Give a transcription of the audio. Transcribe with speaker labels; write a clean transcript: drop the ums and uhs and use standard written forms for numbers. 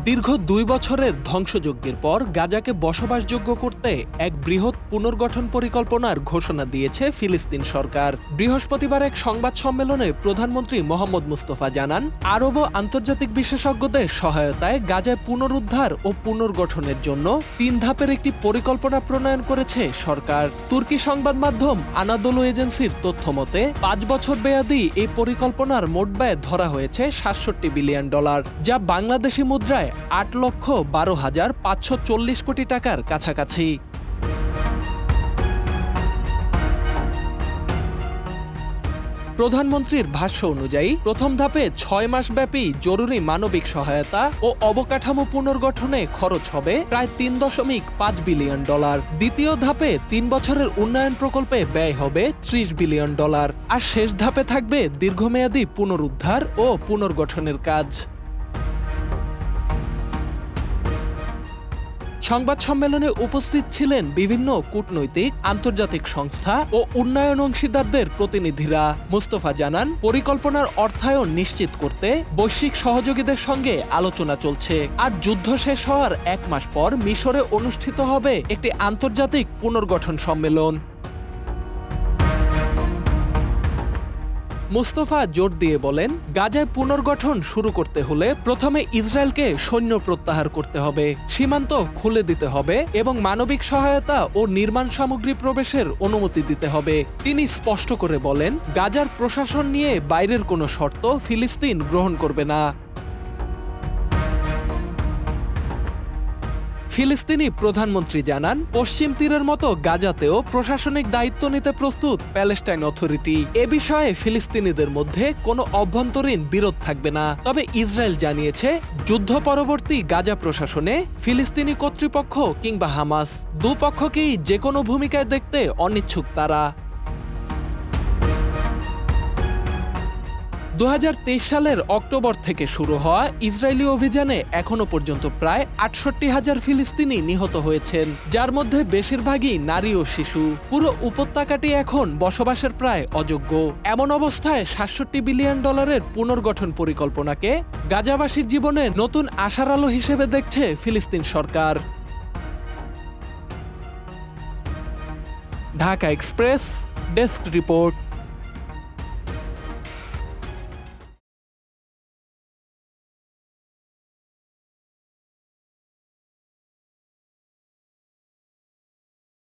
Speaker 1: দীর্ঘ ২ বছরের ধ্বংসযজ্ঞের পর গাজাকে বসবাসযোগ্য করতে এক বৃহৎ পুনর্গঠন পরিকল্পনার ঘোষণা দিয়েছে ফিলিস্তিন সরকার। বৃহস্পতিবার এক সংবাদ সম্মেলনে প্রধানমন্ত্রী মোহাম্মদ মুস্তফা জানান, আরব ও আন্তর্জাতিক বিশেষজ্ঞদের সহায়তায় গাজায় পুনরুদ্ধার ও পুনর্গঠনের জন্য ৩ ধাপের একটি পরিকল্পনা প্রণয়ন করেছে সরকার। তুর্কি সংবাদ মাধ্যম আনাদোলু এজেন্সির তথ্য মতে ৫ বছর মেয়াদী এই পরিকল্পনার মোট ব্যয় ধরা হয়েছে $৬৭ বিলিয়ন, যা বাংলাদেশি মুদ্রায় ৮,১২,৫৪০ কোটি টাকার কাছাকাছি। প্রধানমন্ত্রীর ভাষ্য অনুযায়ী প্রথম ধাপে ৬ মাসব্যাপী জরুরি মানবিক সহায়তা ও অবকাঠামো পুনর্গঠনে খরচ হবে প্রায় $৩.৫ বিলিয়ন। দ্বিতীয় ধাপে ৩ বছরের উন্নয়ন প্রকল্পে ব্যয় হবে $৩০ বিলিয়ন। আর শেষ ধাপে থাকবে দীর্ঘমেয়াদী পুনরুদ্ধার ও পুনর্গঠনের কাজ। সংবাদ সম্মেলনে উপস্থিত ছিলেন বিভিন্ন কূটনৈতিক, আন্তর্জাতিক সংস্থা ও উন্নয়ন অংশীদারদের প্রতিনিধিরা। মুস্তফা জানান, পরিকল্পনার অর্থায়ন নিশ্চিত করতে বৈশ্বিক সহযোগীদের সঙ্গে আলোচনা চলছে। আর যুদ্ধ শেষ হওয়ার ১ মাস পর মিশরে অনুষ্ঠিত হবে একটি আন্তর্জাতিক পুনর্গঠন সম্মেলন। মুস্তফা জোর দিয়ে বলেন, গাজায় পুনর্গঠন শুরু করতে হলে প্রথমে ইসরায়েলকে সৈন্য প্রত্যাহার করতে হবে, সীমান্ত খুলে দিতে হবে এবং মানবিক সহায়তা ও নির্মাণ সামগ্রী প্রবেশের অনুমতি দিতে হবে। তিনি স্পষ্ট করে বলেন, গাজার প্রশাসন নিয়ে বাইরের কোনো শর্ত ফিলিস্তিন গ্রহণ করবে না। ফিলিস্তিনি প্রধানমন্ত্রী জানান, পশ্চিম তীরের মতো গাজাতেও প্রশাসনিক দায়িত্ব নিতে প্রস্তুত প্যালেস্টাইন অথরিটি। এ বিষয়ে ফিলিস্তিনিদের মধ্যে কোনো অভ্যন্তরীণ বিরোধ থাকবে না। তবে ইসরায়েল জানিয়েছে, যুদ্ধ পরবর্তী গাজা প্রশাসনে ফিলিস্তিনি কর্তৃপক্ষ কিংবা হামাস দুপক্ষকেই যে কোনো ভূমিকায় দেখতে অনিচ্ছুক তারা। ২০২৩ সালের অক্টোবর থেকে শুরু হওয়া ইসরায়েলি অভিযানে এখনো পর্যন্ত প্রায় ৬৮,০০০ ফিলিস্তিনি নিহত হয়েছেন, যার মধ্যে বেশিরভাগই নারী ও শিশু। পুরো উপত্যকাটি এখন বসবাসের প্রায় অযোগ্য। এমন অবস্থায় $৬৭ বিলিয়ন পুনর্গঠন পরিকল্পনাকে গাজাবাসীর জীবনে নতুন আশার আলো হিসেবে দেখছে ফিলিস্তিন সরকার। Dhaka Express, desk report.